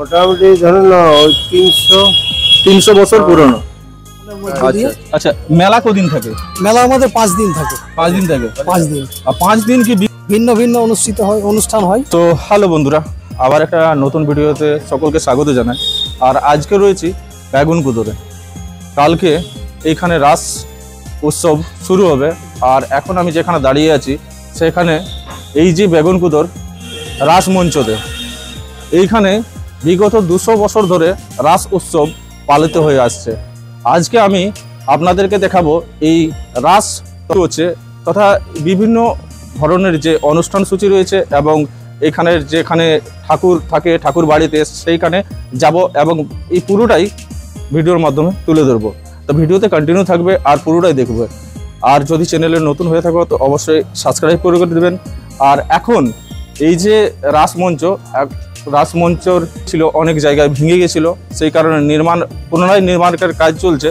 মোটামুটি ধরুন 300 বছর পুরনো। আচ্ছা, মেলা কদিন থাকে? মেলা আমাদের 5 দিন থাকে। 5 দিন থাকে। 5 দিন। আর 5 দিন কি ভিন্ন ভিন্ন অনুষ্ঠান হয়। তো হ্যালো বন্ধুরা, আবার একটা নতুন ভিডিওতে সকলকে স্বাগত জানাই। আর আজকে রয়েছি বেগুনকুদরে। কালকে এইখানে রাস উৎসব শুরু হবে। আর এখন আমি যেখানে দাঁড়িয়ে আছি সেখানে এই যে বেগুনকুদর রাসমঞ্চতে, এইখানে বিগত 200 বছর ধরে রাস উৎসব পালিত হয়ে আসছে। আজকে আমি আপনাদেরকে দেখাবো এই রাস হচ্ছে তথা বিভিন্ন ধরনের যে অনুষ্ঠান সূচি রয়েছে এবং এখানের যেখানে ঠাকুর থাকে ঠাকুর বাড়িতে সেইখানে যাব এবং এই পুরোটাই ভিডিওর মাধ্যমে তুলে ধরবো। তো ভিডিওতে কন্টিনিউ থাকবে আর পুরোটাই দেখবে। আর যদি চ্যানেলে নতুন হয়ে থাকো তো অবশ্যই সাবস্ক্রাইব করে দেবেন। আর এখন এই যে রাসমঞ্চর ছিল অনেক জায়গায় ভেঙে গেছিল, সেই কারণে পুনরায় নির্মাণের কাজ চলছে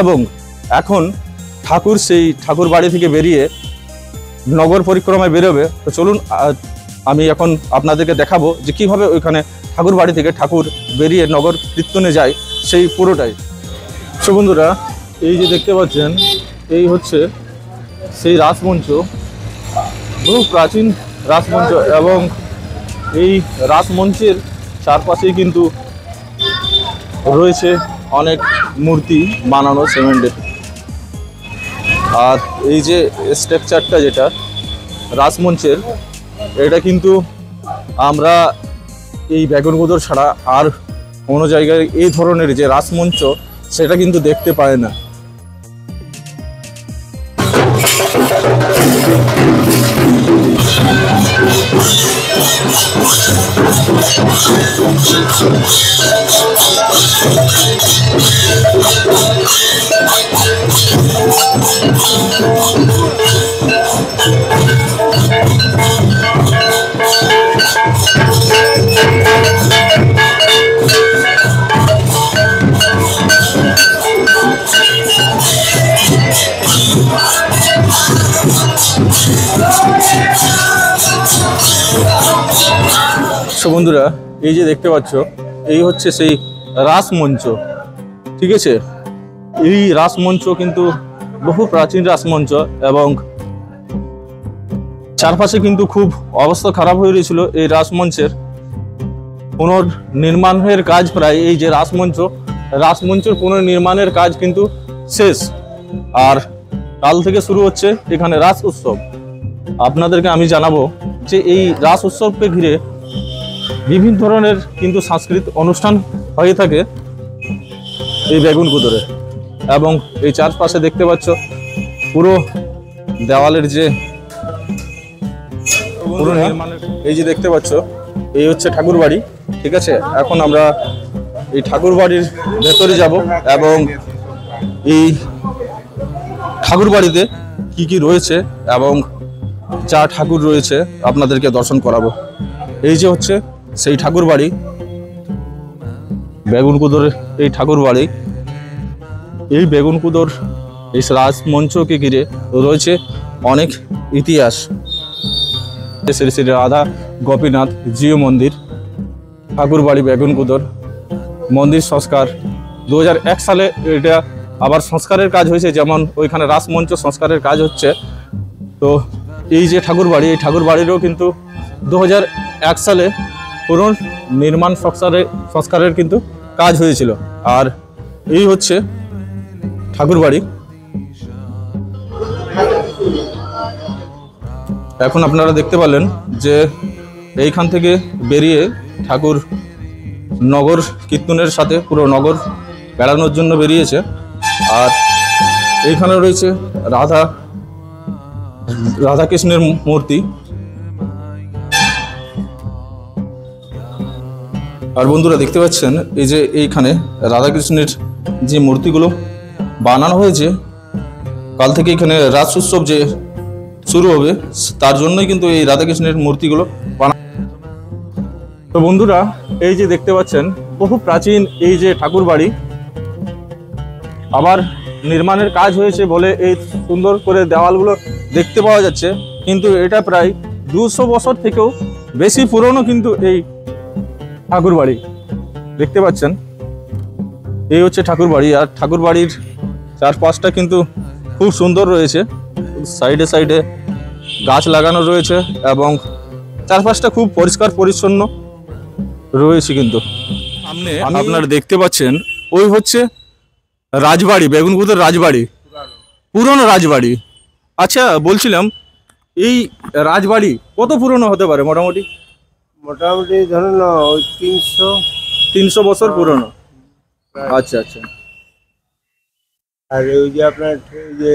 এবং এখন সেই ঠাকুর বাড়ি থেকে বেরিয়ে নগর পরিক্রমায় বেরোবে। তো চলুন আমি এখন আপনাদেরকে দেখাবো যে কিভাবে ওইখানে ঠাকুর বাড়ি থেকে ঠাকুর বেরিয়ে নগর কীর্তনে যায় সেই পুরোটাই। তো বন্ধুরা, এই যে দেখতে পাচ্ছেন এই হচ্ছে সেই রাসমঞ্চ, বহু প্রাচীন রাসমঞ্চ এবং এই রাসমঞ্চের চারপাশেই কিন্তু রয়েছে অনেক মূর্তি বানানো সিমেন্টের। আর এই যে স্ট্রাকচারটা যেটা রাসমঞ্চের, এটা কিন্তু আমরা এই বেগুনকুদর ছাড়া আর কোনো জায়গায় এই ধরনের যে রাসমঞ্চ সেটা কিন্তু দেখতে পায় না। তো বন্ধুরা, এই যে দেখতে পাচ্ছ এই হচ্ছে সেই রাসমঞ্চ, ঠিক আছে। এই রাসমঞ্চ কিন্তু বহু প্রাচীন রাসমঞ্চ এবং চারপাশে কিন্তু খুব অবস্থা খারাপ হয়ে রয়েছিল এই রাসমঞ্চের। পুনর্নির্মাণের কাজ প্রায়, এই যে রাসমঞ্চের পুনর্নির্মাণের কাজ কিন্তু শেষ। আর কাল থেকে শুরু হচ্ছে এখানে রাস উৎসব। আপনাদেরকে আমি জানাবো যে এই রাস উৎসবকে ঘিরে বিভিন্ন ধরনের কিন্তু সাংস্কৃতিক অনুষ্ঠান হয়ে থাকে এই বেগুনকুদরে। এবং এই চারপাশে দেখতে পাচ্ছ পুরো দেওয়ালের যে পুরো নির্মাণের, এই যে দেখতে পাচ্ছ এই হচ্ছে ঠাকুর বাড়ি, ঠিক আছে। এখন আমরা এই ঠাকুর বাড়ির ভেতরে যাব এবং এই ঠাকুর বাড়িতে কি কি রয়েছে এবং যা ঠাকুর রয়েছে আপনাদেরকে দর্শন করাবো। এই যে হচ্ছে সেই ঠাকুর বাড়ি, বেগুনকুদরের এই ঠাকুর বাড়ি। এই বেগুনকুদর এই রাসমঞ্চকে ঘিরে রয়েছে অনেক ইতিহাস। শ্রী শ্রী রাধা গোপীনাথ জিও মন্দির, ঠাকুর বাড়ি বেগুনকুদর। মন্দির সংস্কার 2001 সালে এটা আবার সংস্কারের কাজ হয়েছে, যেমন ওইখানে রাসমঞ্চ সংস্কারের কাজ হচ্ছে। তো এই যে ঠাকুর বাড়ি, এই ঠাকুর বাড়িরও কিন্তু 2001 সালে পুনর্নির্মাণ সংস্কারের কিন্তু কাজ হয়েছিল। আর এই হচ্ছে ঠাকুর বাড়ি। এখন আপনারা দেখতে পেলেন যে এইখান থেকে বেরিয়ে ঠাকুর নগর কীর্তনের সাথে পুরো নগর বেড়ানোর জন্য বেরিয়েছে। আর এইখানে রয়েছে রাধাকৃষ্ণের মূর্তি। আর বন্ধুরা দেখতে পাচ্ছেন এই যে এইখানে রাধাকৃষ্ণের যে মূর্তিগুলো বানানো হয়েছে, কাল থেকে এখানে রাস উৎসব যে শুরু হবে তার জন্যই কিন্তু এই রাধাকৃষ্ণের মূর্তিগুলো বানানো। তো বন্ধুরা, এই যে দেখতে পাচ্ছেন বহু প্রাচীন এই যে ঠাকুর বাড়ি, আবার নির্মাণের কাজ হয়েছে বলে এই সুন্দর করে দেওয়ালগুলো দেখতে পাওয়া যাচ্ছে, কিন্তু এটা প্রায় 200 বছর থেকেও বেশি পুরনো কিন্তু এই ঠাকুর বাড়ি। দেখতে পাচ্ছেন এই হচ্ছে ঠাকুর বাড়ি। আর ঠাকুর বাড়ির চারপাশটা কিন্তু খুব সুন্দর রয়েছে, সাইডে সাইডে গাছ লাগানো রয়েছে এবং চারপাশটা খুব পরিষ্কার পরিচ্ছন্ন রয়েছে। কিন্তু সামনে আপনারা দেখতে পাচ্ছেন ওই হচ্ছে রাজবাড়ি, বেগুনকুদর রাজবাড়ি, পুরনো রাজবাড়ি। আচ্ছা বলছিলাম এই রাজবাড়ি কত পুরনো হতে পারে মোটামুটি? মোটামুটি ধরুন না ওই 300 বছর পুরনো। আচ্ছা আচ্ছা। আর ওই যে আপনার যে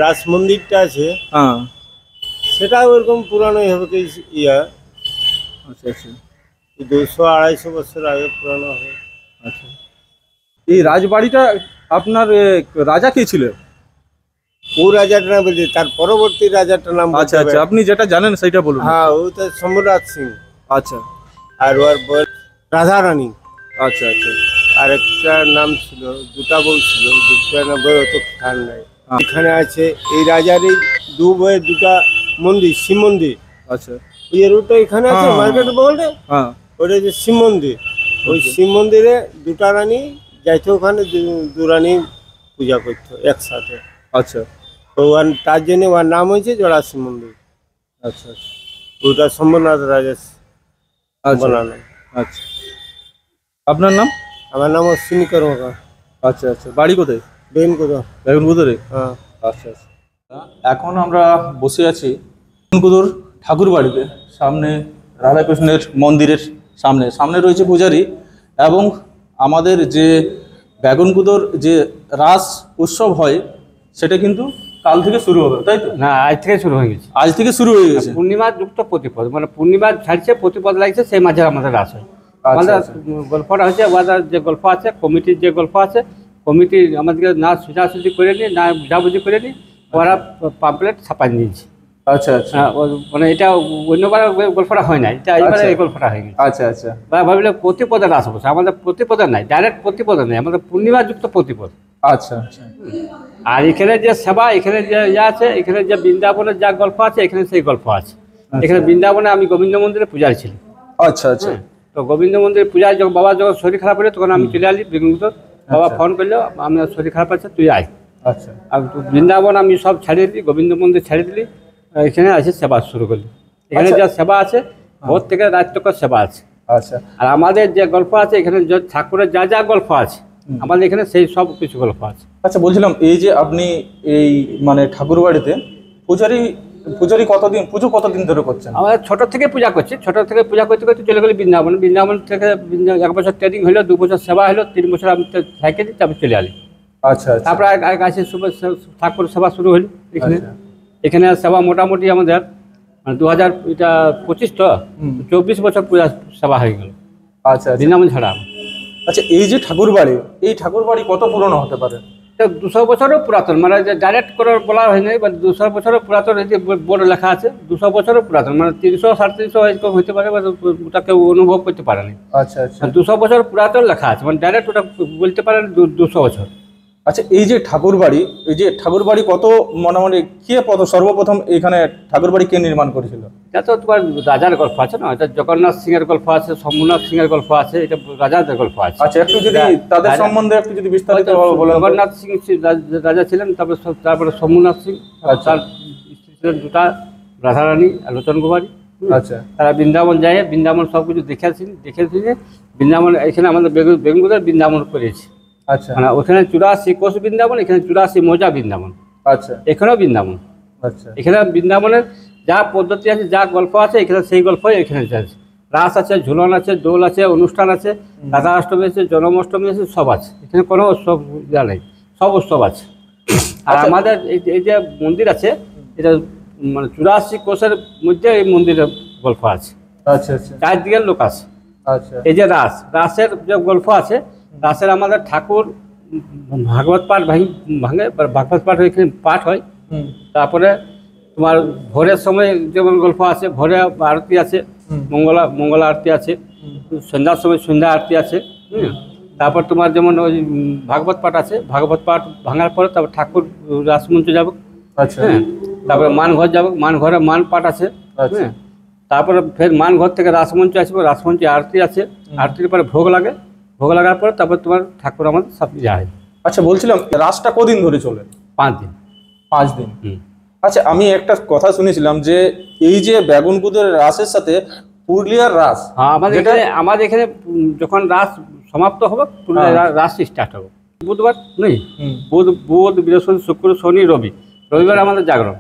রাস মন্দিরটা আছে হ্যাঁ, সেটা ওরকম পুরানোই হবে কি ইয়া। আচ্ছা আচ্ছা 200-250 বছর আগে পুরানো হবে। আচ্ছা। এই রাজবাড়িটা আপনার রাজা কে ছিল? ও রাজাটার নাম বলছি, তার পরবর্তী রাজাটার নাম আচ্ছা আচ্ছা, আপনি যেটা জানেন সেটা বলুন। হ্যাঁ, ও তো সম্রাট সিং। আচ্ছা আর ওর বউ রাধা রানী। আচ্ছা আচ্ছা। আর একটা নাম ছিল, দুটা বউ ছিল, দুটা না বউ অত খেয়াল নাই। এখানে আছে এই রাজারই দু বউয়ের দুটা মন্দির, শিব মন্দির। আচ্ছা, ওই রুটটা এখানে আছে মার্কেট বলতে। হ্যাঁ, ওটা যে শিব মন্দির, ওই শিব মন্দিরে দুটা রানী যাইতো, ওখানে দু রানী পূজা করতো একসাথে। আচ্ছা, তো তার জন্য ওর নাম হয়েছে জোড়া শিব মন্দির। আচ্ছা আচ্ছা। ওটা শম্ভুনাথ রাজা বানানো। আচ্ছা, আপনার নাম? আমার নাম অশ্বিনী কর্মকার। আচ্ছা আচ্ছা। বাড়ি কোথায়? বেগুনকুদর। হ্যাঁ, আচ্ছা আচ্ছা। এখন আমরা বসে আছি বেগুনকুদর ঠাকুর বাড়িতে, সামনে রাধাকৃষ্ণের মন্দিরের সামনে সামনে রয়েছে পূজারী, এবং আমাদের যে বেগুনকুদর যে রাস উৎসব হয় সেটা কিন্তু কাল থেকে শুরু হবে, তাই তো? না, আজ থেকে শুরু হয়ে গেছে। আজ থেকে শুরু হয়ে গেছে। পূর্ণিমা যুক্ত প্রতিপদ, মানে পূর্ণিমা ছাড়ছে, প্রতিপদ লাগছে, সেই মাঝে আমাদের রাস হয়। আমাদের গল্পটা হচ্ছে, আমাদের যে গল্প আছে, কমিটির যে গল্প আছে, কমিটি আমাদেরকে না সোজাসুজি করে নি, না বুঝাবুঝি করে নি, ওরা পাম্পলেট ছাপাই নিয়েছে। আচ্ছা আচ্ছা। মানে এটা অন্যবার গল্পটা হয় না, এটা এবারে এই গল্পটা হয়ে গেছে। আচ্ছা আচ্ছা। ভাবলে প্রতিপদের রাস বসে, আমাদের প্রতিপদের নাই, ডাইরেক্ট প্রতিপদের নাই, আমাদের পূর্ণিমা যুক্ত প্রতিপদ। আচ্ছা আচ্ছা। আর এখানে যে সেবা, এখানে যে ইয়ে আছে, এখানে যে বৃন্দাবনের যা গল্প আছে, এখানে সেই গল্প আছে। এখানে বৃন্দাবনে আমি গোবিন্দ মন্দিরে পূজারি ছিলাম। আচ্ছা আচ্ছা। তো গোবিন্দ মন্দিরে পূজায় যখন বাবার যখন শরীর খারাপ হলো, তখন আমি চলে আসি বেগুনকুদর। বাবা ফোন করলো, আমার শরীর খারাপ আছে, তুই আয়। আচ্ছা। আর বৃন্দাবন আমি সব ছাড়িয়ে দিলি, গোবিন্দ মন্দির ছাড়িয়ে দিলি, এখানে এসে সেবা শুরু করলি। এখানে যা সেবা আছে, ভোর থেকে রাত তক সেবা আছে। আচ্ছা। আর আমাদের যে গল্প আছে, এখানে যে ঠাকুরের যা যা গল্প আছে, আমাদের এখানে সেই সব কিছু গল্প আছে। আচ্ছা, বলছিলাম এই যে আপনি এই মানে ঠাকুর বাড়িতে পূজারি কতদিন ধরে করছেন? আমরা ছোট থেকে পূজা করছি, ছোট থেকে পূজা করতে করতে চলে গেলি বৃন্দাবন থেকে 1 বছর ট্রেনিং হলো, 2 বছর সেবা হলো, 3 বছর আমি সাইকেল দিই, তারপর চলে আলি। আচ্ছা আচ্ছা। তারপরে আসে ঠাকুর সেবা শুরু হলো এখানে। এখানে সেবা মোটামুটি আমাদের 2025 তো 24 বছর পূজা সেবা হয়ে গেল। আচ্ছা। বৃন্দাবন ছাড়া। আচ্ছা, এই যে ঠাকুর বাড়ি কত পুরনো হতে পারে? 200 বছরও পুরাতন, মানে ডাইরেক্ট করে বলা হয়নি, 200 বছরও পুরাতন, এই যে বোর্ড লেখা আছে 200 বছরও পুরাতন, মানে 300-350 এরকম হতে পারে, ওটা কেউ অনুভব করতে পারেনি। আচ্ছা আচ্ছা। 200 বছর পুরাতন লেখা আছে, মানে ডাইরেক্ট ওটা বলতে পারেন 200 বছর। আচ্ছা, এই যে ঠাকুর বাড়ি কত মানে কে সর্বপ্রথম এখানে ঠাকুর বাড়ি কে নির্মাণ করেছিল? এটা তো তোমার রাজার গল্প আছে না, এটা জগন্নাথ সিং এর গল্প আছে, শম্ভুনাথ সিং এর গল্প আছে, এটা রাজাদের গল্প আছে। আচ্ছা, একটু যদি তাদের সম্বন্ধে একটু যদি বিস্তারিত বলেন। জগন্নাথ সিং রাজা ছিলেন, তারপরে শম্ভুনাথ সিং, তার স্ত্রী ছিলেন দুটা, রাধারানী আর লোচন কুমারী। আচ্ছা। তারা বৃন্দাবন যায়, বৃন্দাবন সব কিছু দেখেছি, বৃন্দাবন এখানে আমাদের বেগুনকুদর বৃন্দাবন করেছি। আচ্ছা। মানে ওখানে 84 কোষ বৃন্দাবন, এখানে 84 মৌজা বৃন্দাবন। আচ্ছা। এখানেও বৃন্দাবন। আচ্ছা। এখানে বৃন্দাবনের যা পদ্ধতি আছে, যা গল্প আছে, এখানে সেই গল্পই এখানে আছে। রাস আছে, ঝুলন আছে, দোল আছে, অনুষ্ঠান আছে, রাধাষ্টমী আছে, জন্মাষ্টমী আছে, সব আছে এখানে, কোনো উৎসব যা নেই, সব উৎসব আছে। আর আমাদের এই যে মন্দির আছে, এটা মানে 84 কোষের মধ্যে এই মন্দিরের গল্প আছে। আচ্ছা আচ্ছা। চারদিকের লোক আছে। আচ্ছা। এই যে রাসের যে গল্প আছে, রাসের আমাদের ঠাকুর ভাগবত পাঠ ভাঙে, ভাগবত পাঠ এখানে পাঠ হয়। তারপরে তোমার ভোরের সময় যেমন গল্প আছে, ভোরে আরতি আছে, মঙ্গলা আরতি আছে, সন্ধ্যার সময় সন্ধ্যা আরতি আছে। তারপর তোমার যেমন ওই ভাগবত পাঠ আছে, ভাগবত পাঠ ভাঙার পরে তারপর ঠাকুর রাসমঞ্চ যাবে। আচ্ছা। হ্যাঁ, তারপরে মানঘর যাবে, মানঘরে মান পাঠ আছে। হ্যাঁ, তারপরে ফের মানঘর থেকে রাসমঞ্চ আসবে, রাসমঞ্চে আরতি আছে, আরতির পরে ভোগ লাগে, ভোগ লাগার পর তারপর তোমার ঠাকুর আমাদের সব যায়। আচ্ছা, বলছিলাম রাসটা কদিন ধরে চলে? 5 দিন। 5 দিন। আচ্ছা, আমি একটা কথা শুনেছিলাম যে এই যে বেগুনকুদের রাসের সাথে পুরুলিয়ার রাস, হ্যাঁ, আমাদের এখানে যখন রাস সমাপ্ত হবে রাস স্টার্ট হবে বুধবার নেই, বুধ বৃহস্পতি শুক্র শনি রবিবার আমাদের জাগরণ।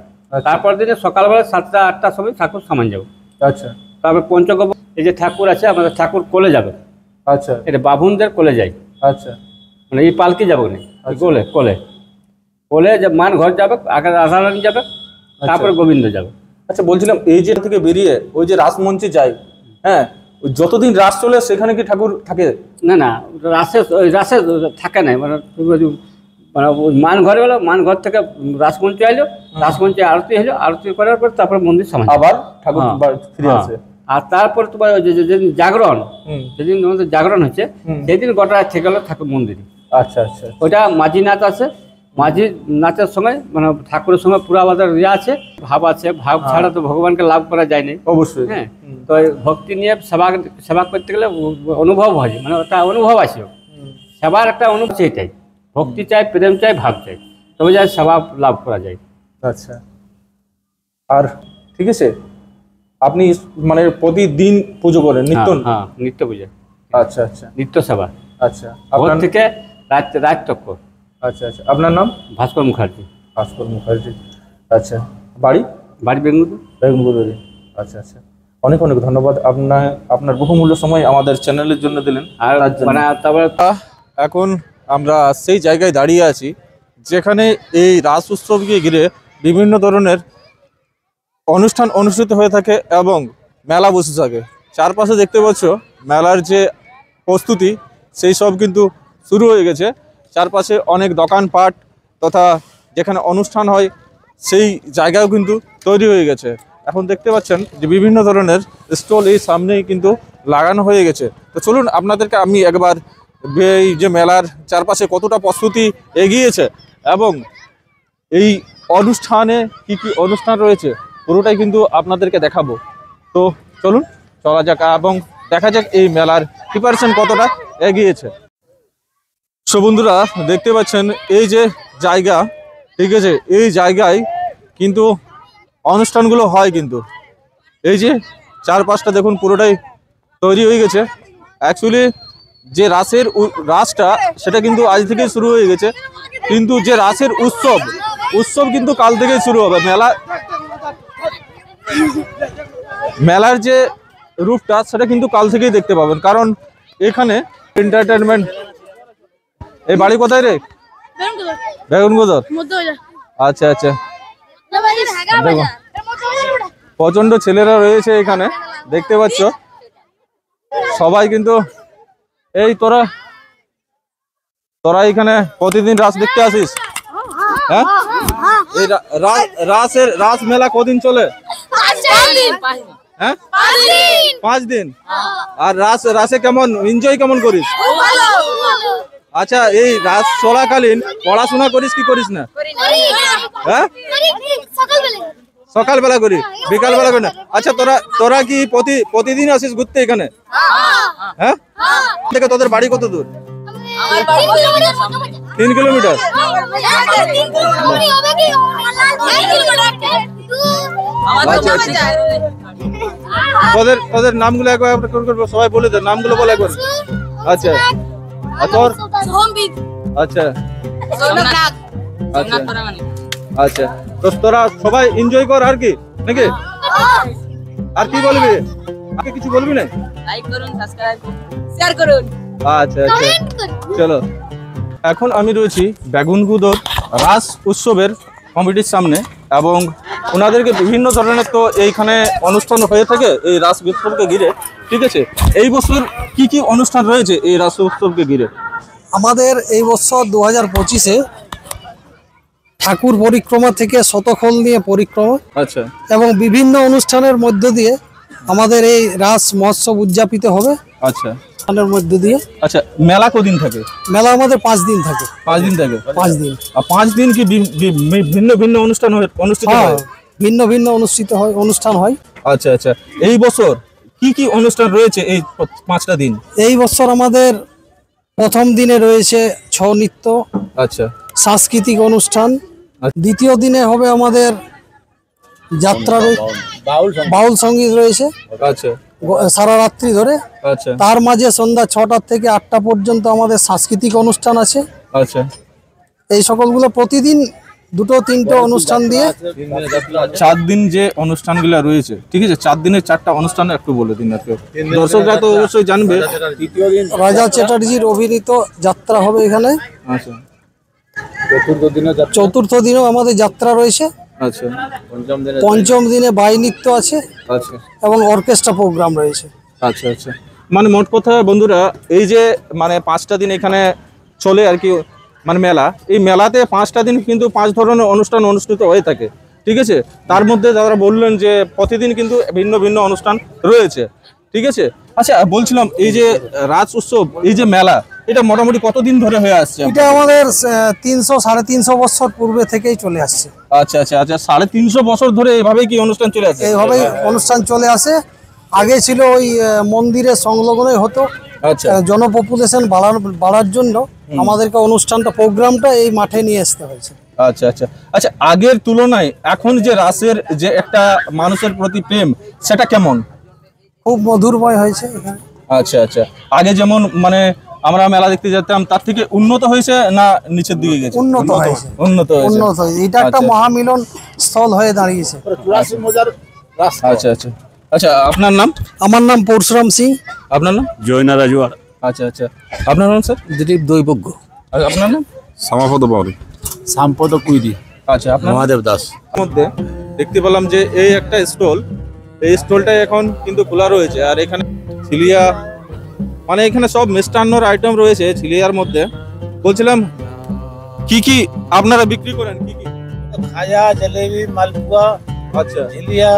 তারপর দিনে সকালবেলা 7টা 8টার সময় ঠাকুর সামান যাবে। আচ্ছা, তারপর পঞ্চগব্য এই যে ঠাকুর আছে আমাদের ঠাকুর কোলে যাবে। আচ্ছা, এটা বাভুনদের কোলে যায়। আচ্ছা, মানে এই পালকি যাবে না, কোলে কোলে কোলে যে মান ঘর যাবে, আগে রাধারানী যাবে, তারপরে গোবিন্দ যাবে। আচ্ছা, বলছিলাম এই যে থেকে বেরিয়ে ওই যে রাসমঞ্চে যায়, হ্যাঁ, যতদিন রাস চলে সেখানে কি ঠাকুর থাকে? না, রাসে থাকে না, মানে ওই মান ঘরে গেলো, মান ঘর থেকে রাসমঞ্চে আইলো, রাসমঞ্চে আরতি হলো, আরতি করার পর তারপর মন্দির সামান আবার ঠাকুর ফিরে আসে। আর তারপর তোমার যেদিন জাগরণ, যেদিন আমাদের জাগরণ হচ্ছে সেদিন গোটা থেকে গেলো ঠাকুর মন্দিরে। আচ্ছা, আচ্ছা, ওইটা মাঝি নাচ আছে, মাঝি নাচের সময় মানে ঠাকুরের সঙ্গে পুরো আমাদের ইয়ে আছে, ভাব আছে, ভাব ছাড়া তো ভগবানকে লাভ করা যায় না। অবশ্যই। হ্যাঁ, তো ভক্তি নিয়ে সেবা করতে গেলে অনুভব হয়, মানে ওটা অনুভব আছে, সেবার একটা অনুভব এটাই, ভক্তি চাই, প্রেম চাই, ভাব চাই, তবে যাই সেবা লাভ করা যায়। আচ্ছা, আর ঠিক আছে, আপনি মানে প্রতিদিন পুজো করেন? নিত্য? হ্যাঁ, নিত্য পূজা। আচ্ছা, আচ্ছা, নিত্য সেবা। আচ্ছা, ভোর থেকে রাত তক। আচ্ছা, আচ্ছা, আপনার নাম? ভাস্কর মুখার্জি। ভাস্কর মুখার্জি। আচ্ছা, বাড়ি বেঙ্গুলি। বেগুনগুদরি। আচ্ছা, আচ্ছা, অনেক অনেক ধন্যবাদ আপনার বহুমূল্য সময় আমাদের চ্যানেলের জন্য দিলেন। আর মানে তারপরে এখন আমরা সেই জায়গায় দাঁড়িয়ে আছি যেখানে এই রাস উৎসবকে ঘিরে বিভিন্ন ধরনের অনুষ্ঠান অনুষ্ঠিত হয়ে থাকে এবং মেলা বসে থাকে। চারপাশে দেখতে পাচ্ছ মেলার যে প্রস্তুতি সেই সব কিন্তু শুরু হয়ে গেছে। চারপাশে অনেক দোকানপাট তথা যেখানে অনুষ্ঠান হয় সেই জায়গাও কিন্তু তৈরি হয়ে গেছে। এখন দেখতে পাচ্ছেন যে বিভিন্ন ধরনের স্টল এই সামনেই কিন্তু লাগানো হয়ে গেছে। তো চলুন আপনাদেরকে আমি একবার এই যে মেলার চারপাশে কতটা প্রস্তুতি এগিয়েছে এবং এই অনুষ্ঠানে কি কি অনুষ্ঠান রয়েছে পুরোটাই কিন্তু আপনাদেরকে দেখাবো। তো চলুন চলা যাক এবং দেখা যাক এই মেলার প্রিপারেশন কতটা এগিয়েছে। সো বন্ধুরা, দেখতে পাচ্ছেন এই যে জায়গা, ঠিক আছে, এই জায়গায় কিন্তু অনুষ্ঠানগুলো হয়। কিন্তু এই যে চারপাশটা দেখুন পুরোটাই তৈরি হয়ে গেছে। অ্যাকচুয়ালি যে রাসটা সেটা কিন্তু আজ থেকেই শুরু হয়ে গেছে, কিন্তু যে রাসের উৎসব কিন্তু কাল থেকেই শুরু হবে। মেলার যে রূপটা সেটা কিন্তু কাল থেকেই দেখতে পাবেন, কারণ এখানে এন্টারটেনমেন্ট। এই বাড়ি কোথায় রে? বেগুনগোদর। আচ্ছা, আচ্ছা, দেখো প্রচন্ড ছেলেরা রয়েছে এখানে, দেখতে পাচ্ছ সবাই কিন্তু। এই তোরা এখানে প্রতিদিন রাস দেখতে আসিস? হ্যাঁ, এই রাস মেলা কদিন চলে? হ্যাঁ, 5 দিন। আর রাসে কেমন এনজয় কেমন করিস? আচ্ছা, এই রাস চলাকালীন পড়াশোনা করিস কি করিস না? হ্যাঁ, সকালবেলা করি, বিকালবেলা করি না। আচ্ছা, তোরা কি প্রতিদিন আসিস ঘুরতে এখানে? হ্যাঁ, থেকে তোদের বাড়ি কত দূর? 3 কিলোমিটার। তোদের নামগুলো একবার সবাই বলে দে, নামগুলো বলে একবার। আচ্ছা, আর তোর? আচ্ছা, আচ্ছা, তো তোরা সবাই এনজয় কর আর কি নাকি? আর কি বলবি? আগে কিছু বলবি না? লাইক করুন, সাবস্ক্রাইব করুন, শেয়ার করুন। আচ্ছা, আচ্ছা, চলো। এখন আমি রয়েছি বেগুনকুদর রাস উৎসবের কমিটির সামনে এবং ওনাদেরকে বিভিন্ন ধরনের তো এইখানে অনুষ্ঠান হয়ে থাকে এই রাস উৎসবকে ঘিরে, ঠিক আছে। এই বছর কি কি অনুষ্ঠান রয়েছে এই রাস উৎসবকে ঘিরে? আমাদের এই বছর 2025-এ ঠাকুর পরিক্রমা থেকে শতখোল নিয়ে পরিক্রমা, আচ্ছা, এবং বিভিন্ন অনুষ্ঠানের মধ্য দিয়ে আমাদের এই রাস মহোৎসব উদযাপিত হবে। আচ্ছা, অনুষ্ঠানের মধ্য দিয়ে। আচ্ছা, মেলা কদিন থাকে? মেলা আমাদের 5 দিন থাকে। 5 দিন থাকে? 5 দিন। আর 5 দিন কি ভিন্ন ভিন্ন অনুষ্ঠান অনুষ্ঠিত হয়? ভিন্ন ভিন্ন অনুষ্ঠান হয়। আচ্ছা, আচ্ছা, এই বছর কি কি অনুষ্ঠান রয়েছে এই 5টা দিন? এই বছর আমাদের প্রথম দিনে রয়েছে ছৌ নৃত্য, আচ্ছা সাংস্কৃতিক অনুষ্ঠান। আচ্ছা। দ্বিতীয় দিনে হবে আমাদের যাত্রা, বাউল সঙ্গীত রয়েছে আচ্ছা সারা রাত্রি ধরে। আচ্ছা তার মাঝে সন্ধ্যা 6টা থেকে 8টা পর্যন্ত আমাদের সাংস্কৃতিক অনুষ্ঠান আছে। আচ্ছা এই সকলগুলো প্রতিদিন 2-3টে অনুষ্ঠান দিয়ে 4 দিন যে অনুষ্ঠানগুলো রয়েছে, ঠিক আছে, 4 দিনের 4টা অনুষ্ঠান একটু বলে দিন আর কি। দর্শকরা তো অবশ্যই জানবে। রাজা চ্যাটার্জির অভিনীত যাত্রা হবে এখানে। আচ্ছা চতুর্থ দিনেও আমাদের যাত্রা রয়েছে। আচ্ছা পঞ্চম দিনে বাই নৃত্য আছে আচ্ছা এবং অর্কেস্ট্রা প্রোগ্রাম রয়েছে। আচ্ছা আচ্ছা মানে মোট কথা বন্ধুরা, এই যে মানে 5টা দিন এখানে চলে আর কি, মানে মেলা, এই মেলাতে 5টা দিন কিন্তু 5 ধরনের অনুষ্ঠান অনুষ্ঠিত হয়ে থাকে, ঠিক আছে। তার মধ্যে যারা বললেন যে প্রতিদিন কিন্তু ভিন্ন ভিন্ন অনুষ্ঠান রয়েছে, ঠিক আছে। আচ্ছা বলছিলাম, এই যে রাজ উৎসব, এই যে মেলা, এটা মোটামুটি কতদিন ধরে হয়ে আসছে? এটা আমাদের 300-350 বছর পূর্বে থেকেই চলে আসছে। আচ্ছা আচ্ছা আচ্ছা 350 বছর ধরে এইভাবেই কি অনুষ্ঠান চলে আসছে? এইভাবেই অনুষ্ঠান চলে আসে। আগে ছিল ওই মন্দিরের সংলগ্নই হতো। আচ্ছা জনপপুলেশন বাড়ার জন্য আমাদেরকে অনুষ্ঠানটা, প্রোগ্রামটা এই মাঠে নিয়ে আসতে হয়েছে। আচ্ছা আচ্ছা আচ্ছা আগের তুলনায় এখন যে রাসের যে একটা মানুষের প্রতি প্রেম, সেটা কেমন? খুব মধুরময় হয়েছে এখানে। আচ্ছা আচ্ছা আগে যেমন মানে আমরা মেলা দেখতে যেতাম, তার থেকে উন্নত হয়েছে না নিচের দিকে গেছে? উন্নত হয়েছে, উন্নত হয়েছে। উন্নত হয়েছে। এটা একটা আচ্ছা। মহামিলন স্থল হয়ে দাঁড়িয়েছে। আচ্ছা আচ্ছা আচ্ছা আপনার নাম? আমার নাম পরশুরাম সিং। আপনার নাম? জয়না রাজুয়ার। আচ্ছা আচ্ছা আপনার নাম স্যার? দিলীপ দৈবজ্ঞ। আর আপনার নাম? শ্যামাপদ বাউরি। সাম্পদ কুইরি। আচ্ছা আপনার? মহাদেব দাস। মধ্যে দেখতে পেলাম যে এই একটা স্টল, এই স্টলটা এখন কিন্তু খোলা রয়েছে। আর এখানে ছিলিয়া, মানে এখানে সব মিষ্টান্নর আইটেম রয়েছে ছিলিয়ার মধ্যে। বলছিলাম কি কি আপনারা বিক্রি করেন, কি কি? খাজা, জলেবি, মালপুয়া, আচ্ছা জিলিয়া,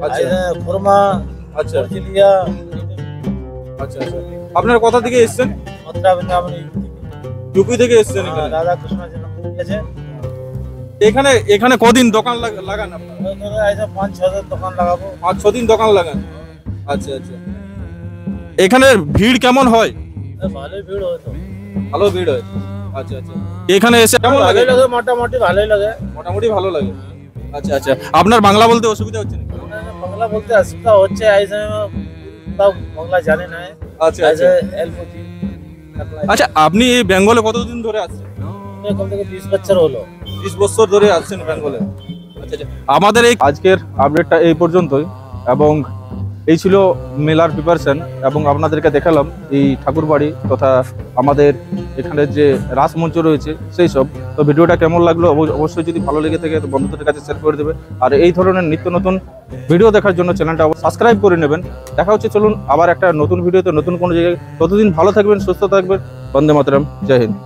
আচ্ছা খুরমা, আচ্ছা জিলিয়া, আচ্ছা আচ্ছা আপনারা কোথা থেকে এসেছেন? মথুরা বৃন্দাবন, ইউপি থেকে এসেছেন এখানে? রাধা কৃষ্ণের জন্য আছে। এখানে এখানে কদিন দোকান লাগান আপনারা? 5-6 দোকান লাগাবো। 5-6 দিন দোকান লাগান। আচ্ছা আচ্ছা এখানে ভিড় কেমন হয়? ভালোই ভিড় হতো। ভালো ভিড় হয়। আচ্ছা আচ্ছা এখানে এসে কেমন লাগে? ভালোই লাগে, মোটামুটি ভালোই লাগে। মোটামুটি ভালো লাগে। আচ্ছা আচ্ছা আপনার বাংলা বলতে অসুবিধা হচ্ছে না? বাংলা বলতে অসুবিধা হচ্ছে, ऐसे বাংলা জানে না। আচ্ছা আচ্ছা আচ্ছা আপনি এই বেঙ্গলে কতদিন ধরে আছেন? কম থেকে 20 বছর হলো। 20 বছর ধরে আছেন বেঙ্গলে। আচ্ছা আচ্ছা আমাদের এই আজকের আপডেটটা এই পর্যন্তই, এবং এই ছিল মেলার প্রিপারেশন, এবং আপনাদেরকে দেখালাম এই ঠাকুরবাড়ি তথা আমাদের এখানে যে রাসমঞ্চ রয়েছে সেই সব। তো ভিডিওটা কেমন লাগলো অবশ্যই যদি ভালো লেগে থাকে তো বন্ধুদের কাছে শেয়ার করে দেবে। আর এই ধরনের নিত্য নতুন ভিডিও দেখার জন্য চ্যানেলটা সাবস্ক্রাইব করে নেবেন। দেখা হচ্ছে চলুন আবার একটা নতুন ভিডিওতে নতুন কোনো জায়গায়। ততদিন ভালো থাকবেন, সুস্থ থাকবেন। বন্দে মাতরম, জয় হিন্দ।